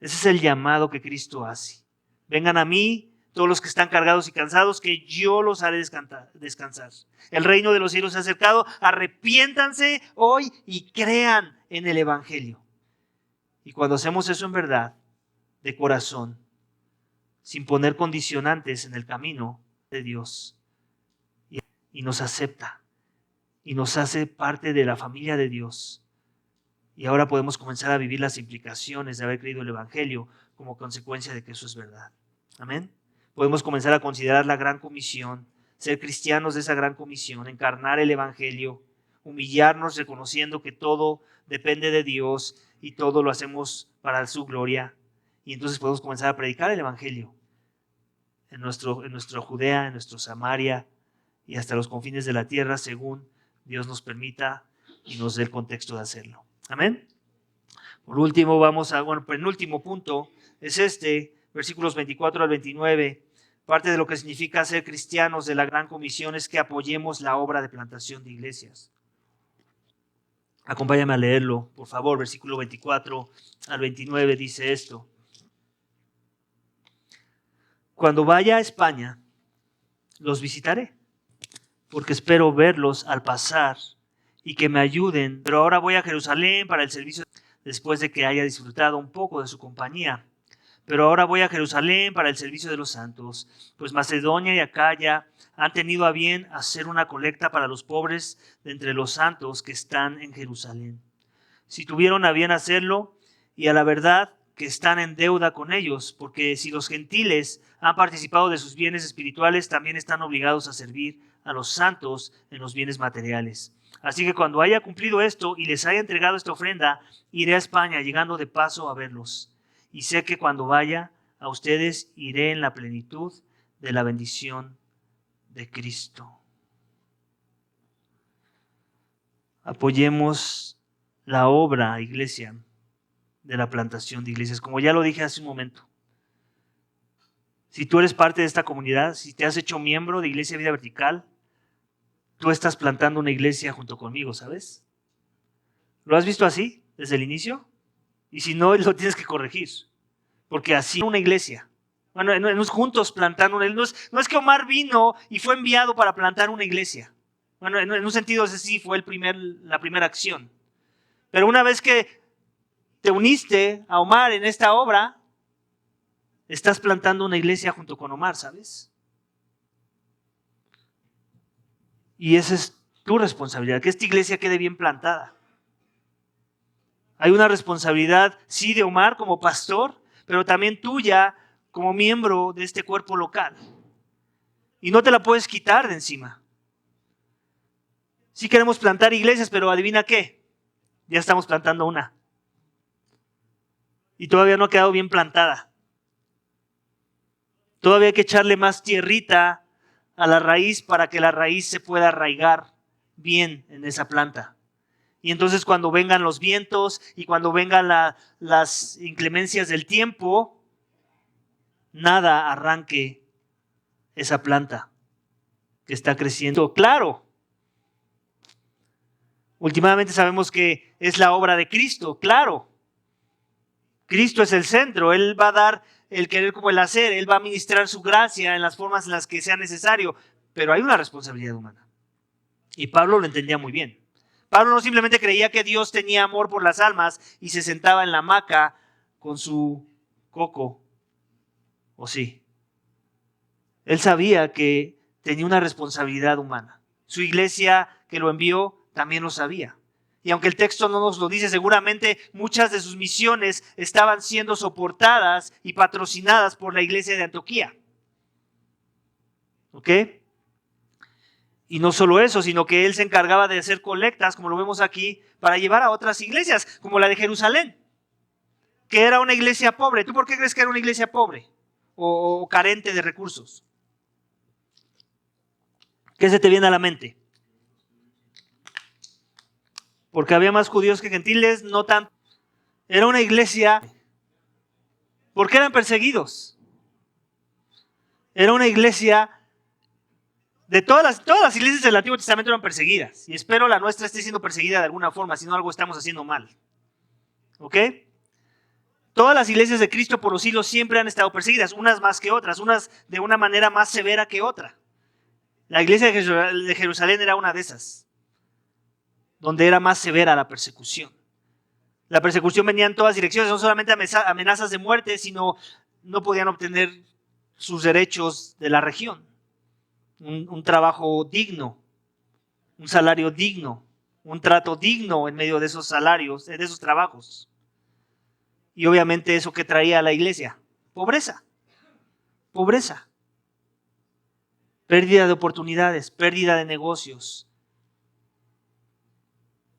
Ese es el llamado que Cristo hace. Vengan a mí todos los que están cargados y cansados, que yo los haré descansar. El reino de los cielos se ha acercado. Arrepiéntanse hoy y crean en el Evangelio. Y cuando hacemos eso en verdad, de corazón, sin poner condicionantes en el camino de Dios, y nos acepta y nos hace parte de la familia de Dios, y ahora podemos comenzar a vivir las implicaciones de haber creído el Evangelio como consecuencia de que eso es verdad. Amén. Podemos comenzar a considerar la gran comisión, ser cristianos de esa gran comisión, encarnar el Evangelio, humillarnos reconociendo que todo depende de Dios y todo lo hacemos para su gloria. Y entonces podemos comenzar a predicar el Evangelio en nuestra Judea, en nuestra Samaria y hasta los confines de la tierra, según Dios nos permita y nos dé el contexto de hacerlo. Amén. Por último, penúltimo punto es versículos 24 al 29. Parte de lo que significa ser cristianos de la gran comisión es que apoyemos la obra de plantación de iglesias. Acompáñame a leerlo, por favor. Versículo 24 al 29 dice esto: Cuando vaya a España, los visitaré, porque espero verlos al pasar y que me ayuden. Pero ahora voy a Jerusalén para el servicio, después de que haya disfrutado un poco de su compañía. Pero ahora voy a Jerusalén para el servicio de los santos, pues Macedonia y Acaya han tenido a bien hacer una colecta para los pobres de entre los santos que están en Jerusalén. Si tuvieron a bien hacerlo, y a la verdad que están en deuda con ellos, porque si los gentiles han participado de sus bienes espirituales, también están obligados a servir a los santos en los bienes materiales. Así que cuando haya cumplido esto y les haya entregado esta ofrenda, iré a España, llegando de paso a verlos. Y sé que cuando vaya a ustedes, iré en la plenitud de la bendición de Cristo. Apoyemos la obra, iglesia, de la plantación de iglesias. Como ya lo dije hace un momento, si tú eres parte de esta comunidad, si te has hecho miembro de Iglesia Vida Vertical, tú estás plantando una iglesia junto conmigo, ¿sabes? ¿Lo has visto así desde el inicio? Y si no, lo tienes que corregir. Porque así una iglesia. Bueno, no es juntos plantando una iglesia. No es que Omar vino y fue enviado para plantar una iglesia. Bueno, en un sentido ese sí fue la primera acción. Pero una vez que te uniste a Omar en esta obra, estás plantando una iglesia junto con Omar, ¿sabes? Y esa es tu responsabilidad, que esta iglesia quede bien plantada. Hay una responsabilidad, sí, de Omar como pastor, pero también tuya como miembro de este cuerpo local. Y no te la puedes quitar de encima. Sí queremos plantar iglesias, pero adivina qué, ya estamos plantando una. Y todavía no ha quedado bien plantada. Todavía hay que echarle más tierrita a la raíz para que la raíz se pueda arraigar bien en esa planta. Y entonces cuando vengan los vientos y cuando vengan las inclemencias del tiempo, nada arranque esa planta. que está creciendo. Claro. Últimamente sabemos que es la obra de Cristo, claro. Cristo es el centro, Él va a dar el querer como el hacer, Él va a ministrar su gracia en las formas en las que sea necesario, pero hay una responsabilidad humana. Y Pablo lo entendía muy bien. Pablo no simplemente creía que Dios tenía amor por las almas y se sentaba en la hamaca con su coco, ¿o sí? Él sabía que tenía una responsabilidad humana. Su iglesia que lo envió también lo sabía. Y aunque el texto no nos lo dice, seguramente muchas de sus misiones estaban siendo soportadas y patrocinadas por la iglesia de Antioquía. ¿Ok? Y no solo eso, sino que él se encargaba de hacer colectas, como lo vemos aquí, para llevar a otras iglesias, como la de Jerusalén, que era una iglesia pobre. ¿Tú por qué crees que era una iglesia pobre o carente de recursos? ¿Qué se te viene a la mente? Porque había más judíos que gentiles, no tanto. Era una iglesia. ¿Por qué eran perseguidos? Era una iglesia. De todas las iglesias del Antiguo Testamento eran perseguidas. Y espero la nuestra esté siendo perseguida de alguna forma, si no algo estamos haciendo mal. ¿Ok? Todas las iglesias de Cristo por los siglos siempre han estado perseguidas, unas más que otras, unas de una manera más severa que otra. La iglesia de Jerusalén era una de esas, donde era más severa la persecución. La persecución venía en todas direcciones, no solamente amenazas de muerte, sino no podían obtener sus derechos de la región. Un trabajo digno, un salario digno, un trato digno en medio de esos salarios, de esos trabajos. Y obviamente eso que traía a la iglesia, pobreza, pobreza, pérdida de oportunidades, pérdida de negocios.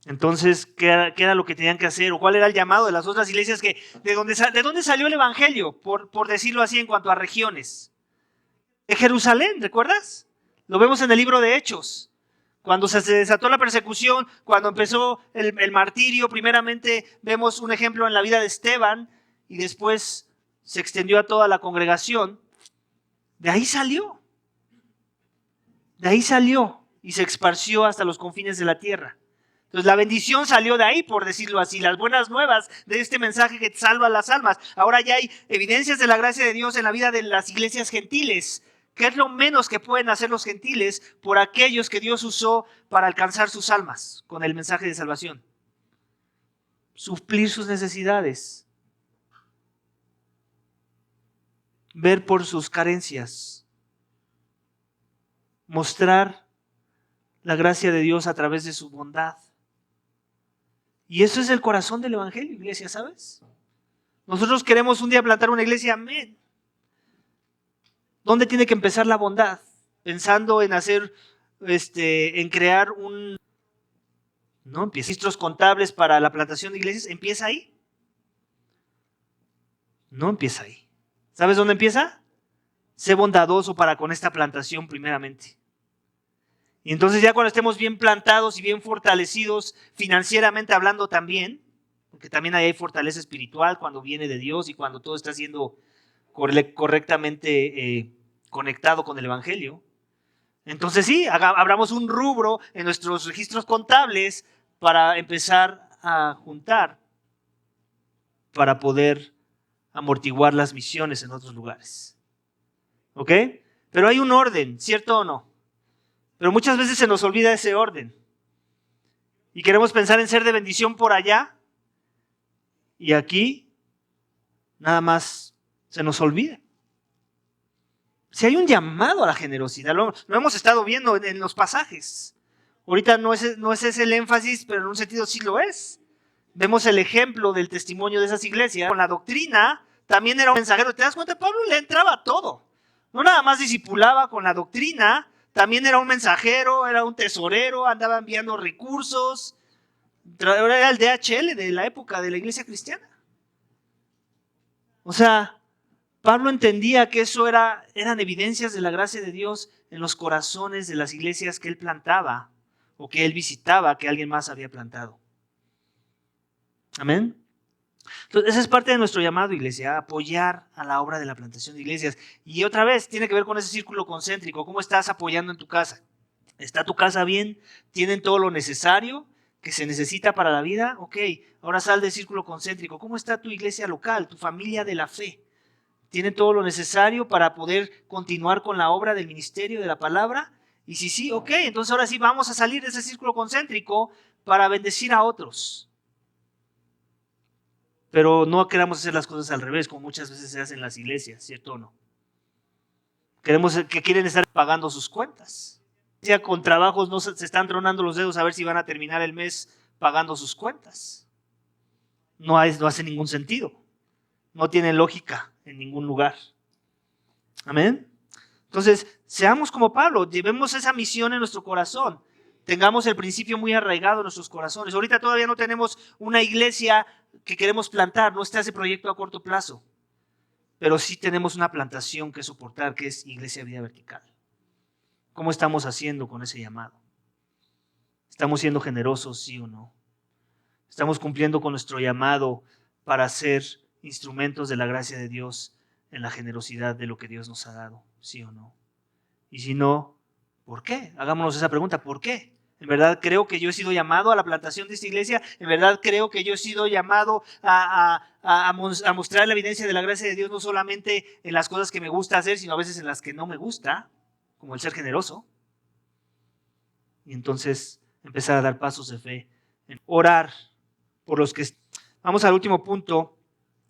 Entonces, ¿qué era lo que tenían que hacer? ¿O cuál era el llamado de las otras iglesias? ¿De dónde salió el evangelio? Por decirlo así en cuanto a regiones. De Jerusalén, ¿recuerdas? Lo vemos en el libro de Hechos. Cuando se desató la persecución, cuando empezó el martirio, primeramente vemos un ejemplo en la vida de Esteban y después se extendió a toda la congregación. De ahí salió. De ahí salió y se esparció hasta los confines de la tierra. Entonces la bendición salió de ahí, por decirlo así, las buenas nuevas de este mensaje que salva las almas. Ahora ya hay evidencias de la gracia de Dios en la vida de las iglesias gentiles. ¿Qué es lo menos que pueden hacer los gentiles por aquellos que Dios usó para alcanzar sus almas con el mensaje de salvación? Suplir sus necesidades. Ver por sus carencias. Mostrar la gracia de Dios a través de su bondad. Y eso es el corazón del evangelio, iglesia, ¿sabes? Nosotros queremos un día plantar una iglesia, amén. ¿Dónde tiene que empezar la bondad? Pensando en hacer, en crear registros contables para la plantación de iglesias, ¿empieza ahí? No empieza ahí. ¿Sabes dónde empieza? Sé bondadoso para con esta plantación primeramente. Y entonces ya cuando estemos bien plantados y bien fortalecidos financieramente hablando también, porque también ahí hay fortaleza espiritual cuando viene de Dios y cuando todo está siendo correctamente conectado con el evangelio. Entonces sí, abramos un rubro en nuestros registros contables para empezar a juntar, para poder amortiguar las misiones en otros lugares. ¿Ok? Pero hay un orden, ¿cierto o no? Pero muchas veces se nos olvida ese orden. Y queremos pensar en ser de bendición por allá. Y aquí nada más se nos olvida. Si hay un llamado a la generosidad, lo hemos estado viendo en los pasajes. Ahorita no es ese el énfasis, pero en un sentido sí lo es. Vemos el ejemplo del testimonio de esas iglesias. Con la doctrina también era un mensajero. ¿Te das cuenta? Pablo le entraba a todo. No nada más discipulaba con la doctrina, también era un mensajero, era un tesorero, andaba enviando recursos. Era el DHL de la época de la iglesia cristiana. O sea, Pablo entendía que eso eran evidencias de la gracia de Dios en los corazones de las iglesias que él plantaba o que él visitaba, que alguien más había plantado. Amén. Entonces, esa es parte de nuestro llamado, iglesia, apoyar a la obra de la plantación de iglesias. Y otra vez, tiene que ver con ese círculo concéntrico. ¿Cómo estás apoyando en tu casa? ¿Está tu casa bien? ¿Tienen todo lo necesario que se necesita para la vida? Ok, ahora sal del círculo concéntrico. ¿Cómo está tu iglesia local, tu familia de la fe? ¿Tienen todo lo necesario para poder continuar con la obra del ministerio de la palabra? Y si sí, ok, entonces ahora sí vamos a salir de ese círculo concéntrico para bendecir a otros. Pero no queramos hacer las cosas al revés, como muchas veces se hace en las iglesias, ¿cierto o no? Quieren estar pagando sus cuentas. Ya con trabajos no se están tronando los dedos a ver si van a terminar el mes pagando sus cuentas. No hace ningún sentido. No tiene lógica en ningún lugar. Amén. Entonces, seamos como Pablo, llevemos esa misión en nuestro corazón. Tengamos el principio muy arraigado en nuestros corazones. Ahorita todavía no tenemos una iglesia que queremos plantar, no está ese proyecto a corto plazo. Pero sí tenemos una plantación que soportar, que es Iglesia Vida Vertical. ¿Cómo estamos haciendo con ese llamado? ¿Estamos siendo generosos, sí o no? ¿Estamos cumpliendo con nuestro llamado para ser instrumentos de la gracia de Dios en la generosidad de lo que Dios nos ha dado, sí o no? Y si no, ¿por qué? Hagámonos esa pregunta, ¿por qué? En verdad creo que yo he sido llamado a la plantación de esta iglesia. En verdad creo que yo he sido llamado a mostrar la evidencia de la gracia de Dios, no solamente en las cosas que me gusta hacer, sino a veces en las que no me gusta, como el ser generoso. Y entonces empezar a dar pasos de fe, orar por los que... Vamos al último punto,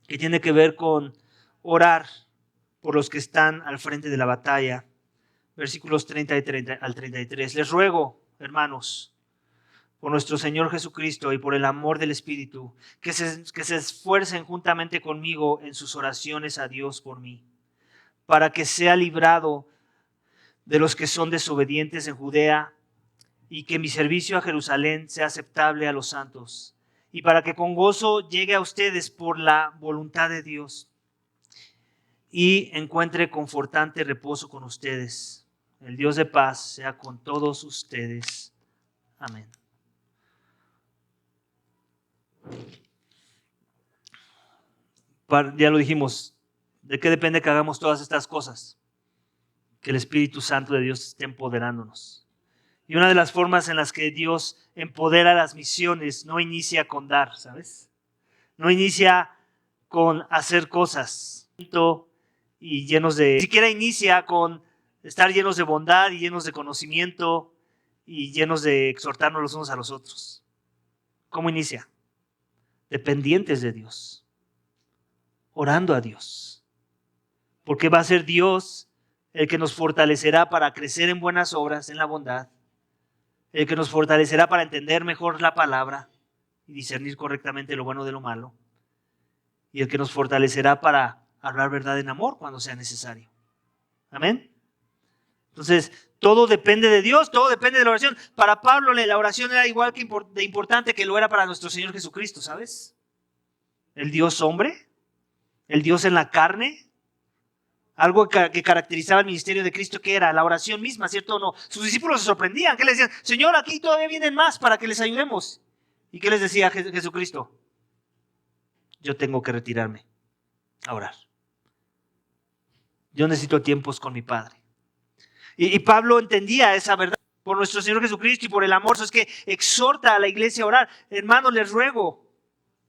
que tiene que ver con orar por los que están al frente de la batalla. Versículos 30 al 33. Les ruego, hermanos, por nuestro Señor Jesucristo y por el amor del Espíritu, que se esfuercen juntamente conmigo en sus oraciones a Dios por mí, para que sea librado de los que son desobedientes en Judea y que mi servicio a Jerusalén sea aceptable a los santos, y para que con gozo llegue a ustedes por la voluntad de Dios y encuentre confortante reposo con ustedes. El Dios de paz sea con todos ustedes. Amén. Ya lo dijimos, ¿de qué depende que hagamos todas estas cosas? Que el Espíritu Santo de Dios esté empoderándonos. Y una de las formas en las que Dios empodera las misiones no inicia con dar, ¿sabes? No inicia con hacer cosas y llenos de... Ni siquiera inicia con estar llenos de bondad y llenos de conocimiento y llenos de exhortarnos los unos a los otros. ¿Cómo inicia? Dependientes de Dios, orando a Dios, porque va a ser Dios el que nos fortalecerá para crecer en buenas obras, en la bondad, el que nos fortalecerá para entender mejor la palabra y discernir correctamente lo bueno de lo malo, y el que nos fortalecerá para hablar verdad en amor cuando sea necesario. Amén. Entonces, todo depende de Dios, todo depende de la oración. Para Pablo la oración era igual de importante que lo era para nuestro Señor Jesucristo, ¿sabes? El Dios hombre, el Dios en la carne, algo que caracterizaba el ministerio de Cristo, que era la oración misma, ¿cierto o no? Sus discípulos se sorprendían, que le decían, Señor, aquí todavía vienen más para que les ayudemos. ¿Y qué les decía Jesucristo? Yo tengo que retirarme a orar. Yo necesito tiempos con mi Padre. Y Pablo entendía esa verdad por nuestro Señor Jesucristo y por el amor. Eso es que exhorta a la iglesia a orar. Hermanos, les ruego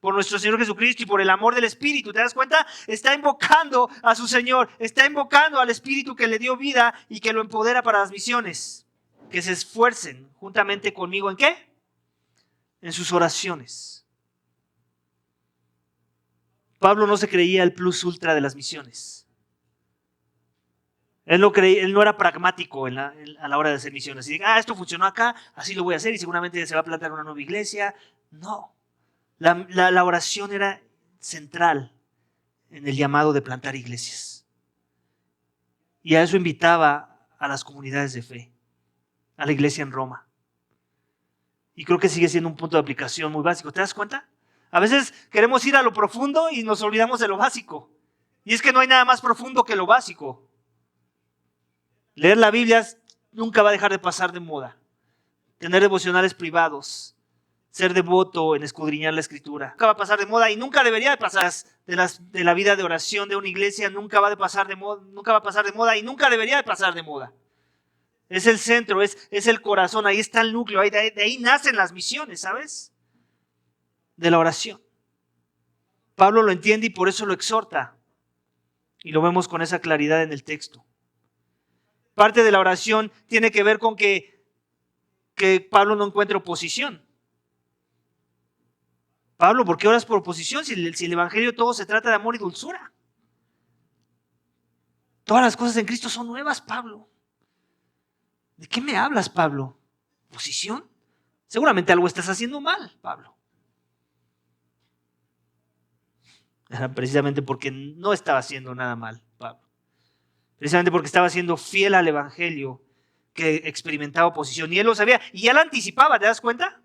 por nuestro Señor Jesucristo y por el amor del Espíritu. ¿Te das cuenta? Está invocando a su Señor. Está invocando al Espíritu que le dio vida y que lo empodera para las misiones. Que se esfuercen juntamente conmigo. ¿En qué? En sus oraciones. Pablo no se creía el plus ultra de las misiones. Él no era pragmático a la hora de hacer misiones. Y esto funcionó acá, así lo voy a hacer y seguramente se va a plantar una nueva iglesia. No. La oración era central en el llamado de plantar iglesias. Y a eso invitaba a las comunidades de fe, a la iglesia en Roma. Y creo que sigue siendo un punto de aplicación muy básico. ¿Te das cuenta? A veces queremos ir a lo profundo y nos olvidamos de lo básico. Y es que no hay nada más profundo que lo básico. Leer la Biblia nunca va a dejar de pasar de moda. Tener devocionales privados. ser devoto en escudriñar la Escritura. Nunca va a pasar de moda y nunca debería de pasar de la vida de oración de una iglesia, nunca va a pasar de moda y nunca debería de pasar de moda. Es el centro, es el corazón, ahí está el núcleo, de ahí nacen las misiones, ¿sabes? De la oración. Pablo lo entiende y por eso lo exhorta. Y lo vemos con esa claridad en el texto. Parte de la oración tiene que ver con que Pablo no encuentre oposición. Pablo, ¿por qué oras por oposición si el evangelio todo se trata de amor y dulzura? Todas las cosas en Cristo son nuevas, Pablo. ¿De qué me hablas, Pablo? ¿Oposición? Seguramente algo estás haciendo mal, Pablo. Era precisamente porque no estaba haciendo nada mal, Pablo. Precisamente porque estaba siendo fiel al evangelio que experimentaba oposición. Y él lo sabía. Y ya la anticipaba, ¿te das cuenta?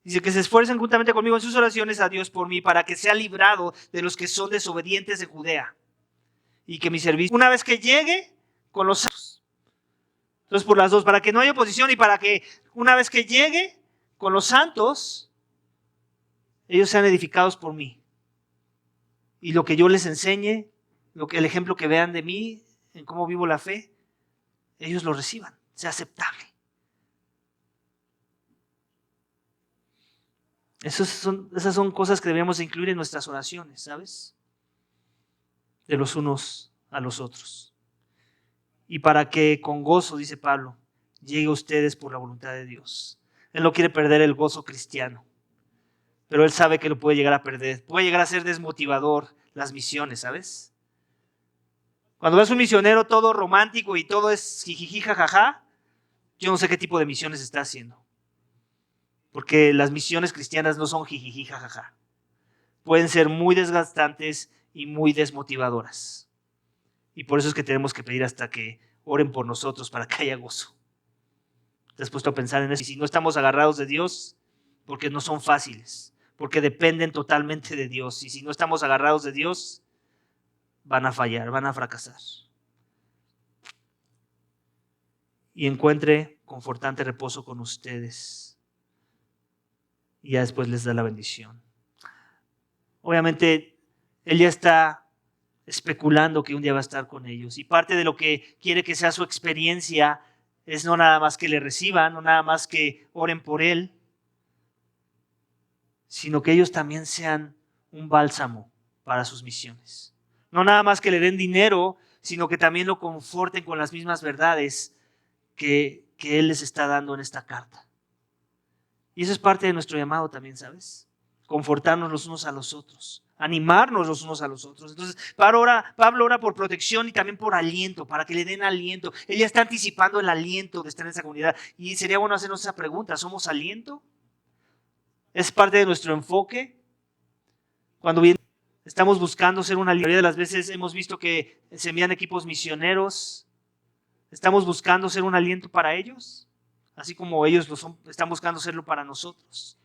Dice que se esfuercen juntamente conmigo en sus oraciones a Dios por mí para que sea librado de los que son desobedientes de Judea. Y que mi servicio, una vez que llegue con los santos. Entonces por las dos, para que no haya oposición y para que una vez que llegue con los santos, ellos sean edificados por mí. Y lo que yo les enseñe, el ejemplo que vean de mí, en cómo vivo la fe, ellos lo reciban, sea aceptable. Esas son cosas que deberíamos incluir en nuestras oraciones, ¿sabes? De los unos a los otros. Y para que con gozo, dice Pablo, llegue a ustedes por la voluntad de Dios. Él no quiere perder el gozo cristiano, pero él sabe que lo puede llegar a perder. Puede llegar a ser desmotivador las misiones, ¿sabes? Cuando ves un misionero todo romántico y todo es jijiji, jajaja, yo no sé qué tipo de misiones está haciendo. Porque las misiones cristianas no son jijiji, jajaja. Pueden ser muy desgastantes y muy desmotivadoras. Y por eso es que tenemos que pedir hasta que oren por nosotros para que haya gozo. ¿Te has puesto a pensar en eso? Y si no estamos agarrados de Dios, porque no son fáciles, porque dependen totalmente de Dios. Y si no estamos agarrados de Dios, van a fallar, van a fracasar. Y encuentre confortante reposo con ustedes. Y ya después les da la bendición. Obviamente, él ya está especulando que un día va a estar con ellos. Y parte de lo que quiere que sea su experiencia es no nada más que le reciban, no nada más que oren por él, sino que ellos también sean un bálsamo para sus misiones. No nada más que le den dinero, sino que también lo conforten con las mismas verdades que él les está dando en esta carta. Y eso es parte de nuestro llamado también, ¿sabes? Confortarnos los unos a los otros, animarnos los unos a los otros. Entonces, Pablo ora por protección y también por aliento, para que le den aliento. Él ya está anticipando el aliento de estar en esa comunidad. Y sería bueno hacernos esa pregunta, ¿somos aliento? ¿Es parte de nuestro enfoque? Cuando bien estamos buscando ser una mayoría de las veces hemos visto que se envían equipos misioneros. ¿Estamos buscando ser un aliento para ellos? Así como ellos están buscando serlo para nosotros.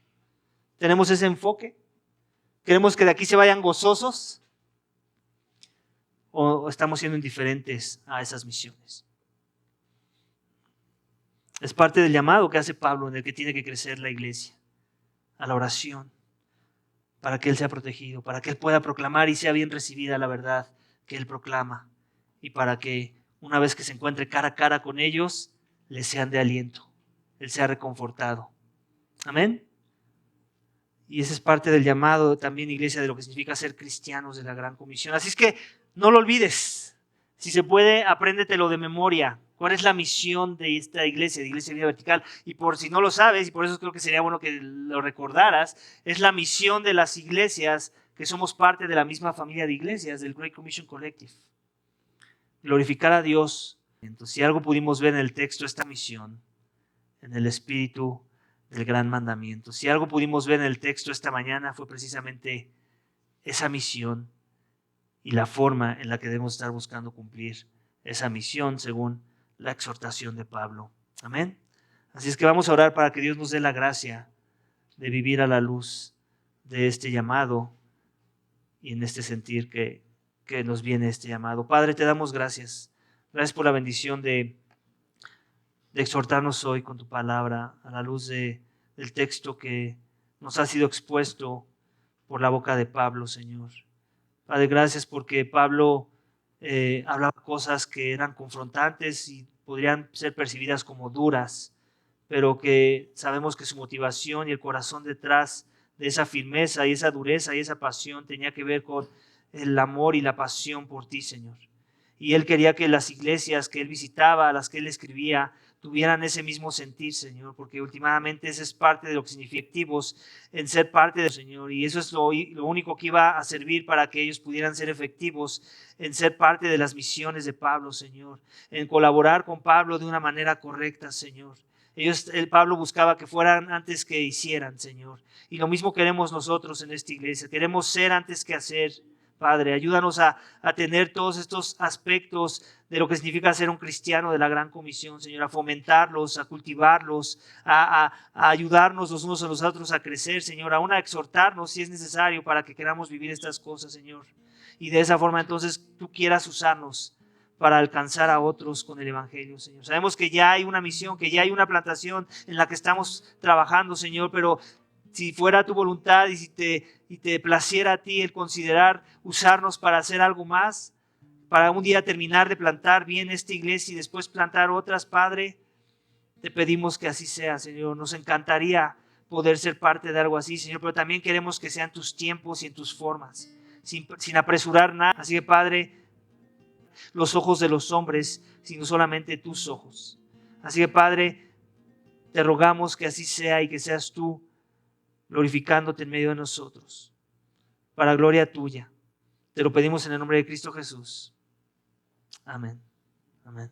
¿Tenemos ese enfoque? ¿Queremos que de aquí se vayan gozosos? ¿O estamos siendo indiferentes a esas misiones? Es parte del llamado que hace Pablo en el que tiene que crecer la iglesia, a la oración, para que él sea protegido, para que él pueda proclamar y sea bien recibida la verdad que él proclama, y para que una vez que se encuentre cara a cara con ellos, les sean de aliento, él sea reconfortado. Amén. Y esa es parte del llamado también, iglesia, de lo que significa ser cristianos de la Gran Comisión. Así es que no lo olvides. Si se puede, apréndetelo de memoria. ¿Cuál es la misión de esta iglesia, de Iglesia Vida Vertical? Y por si no lo sabes, y por eso creo que sería bueno que lo recordaras, es la misión de las iglesias que somos parte de la misma familia de iglesias, del Great Commission Collective. Glorificar a Dios. Entonces, si algo pudimos ver en el texto, esta misión, en el espíritu del gran mandamiento. Si algo pudimos ver en el texto esta mañana fue precisamente esa misión y la forma en la que debemos estar buscando cumplir esa misión según la exhortación de Pablo. Amén. Así es que vamos a orar para que Dios nos dé la gracia de vivir a la luz de este llamado y en este sentir que nos viene este llamado. Padre, te damos gracias. Gracias por la bendición de exhortarnos hoy con tu palabra a la luz de del texto que nos ha sido expuesto por la boca de Pablo, Señor. Padre, gracias porque Pablo hablaba cosas que eran confrontantes y podrían ser percibidas como duras, pero que sabemos que su motivación y el corazón detrás de esa firmeza y esa dureza y esa pasión tenía que ver con el amor y la pasión por ti, Señor. Y él quería que las iglesias que él visitaba, a las que él escribía, tuvieran ese mismo sentir, Señor, porque últimamente esa es parte de lo que significa efectivos en ser parte del Señor, y eso es lo único que iba a servir para que ellos pudieran ser efectivos en ser parte de las misiones de Pablo, Señor, en colaborar con Pablo de una manera correcta, Señor. Pablo buscaba que fueran antes que hicieran, Señor, y lo mismo queremos nosotros en esta iglesia. Queremos ser antes que hacer. Padre, ayúdanos a tener todos estos aspectos de lo que significa ser un cristiano de la Gran Comisión, Señor, a fomentarlos, a cultivarlos, a ayudarnos los unos a los otros a crecer, Señor, aún a exhortarnos si es necesario para que queramos vivir estas cosas, Señor. Y de esa forma entonces tú quieras usarnos para alcanzar a otros con el Evangelio, Señor. Sabemos que ya hay una misión, que ya hay una plantación en la que estamos trabajando, Señor, pero si fuera tu voluntad y si te placiera a ti el considerar usarnos para hacer algo más, para un día terminar de plantar bien esta iglesia y después plantar otras, Padre, te pedimos que así sea, Señor. Nos encantaría poder ser parte de algo así, Señor, pero también queremos que sean tus tiempos y en tus formas, sin apresurar nada. Así que, Padre, los ojos de los hombres, sino solamente tus ojos. Así que, Padre, te rogamos que así sea y que seas tú glorificándote en medio de nosotros, para gloria tuya. Te lo pedimos en el nombre de Cristo Jesús. Amén. Amén.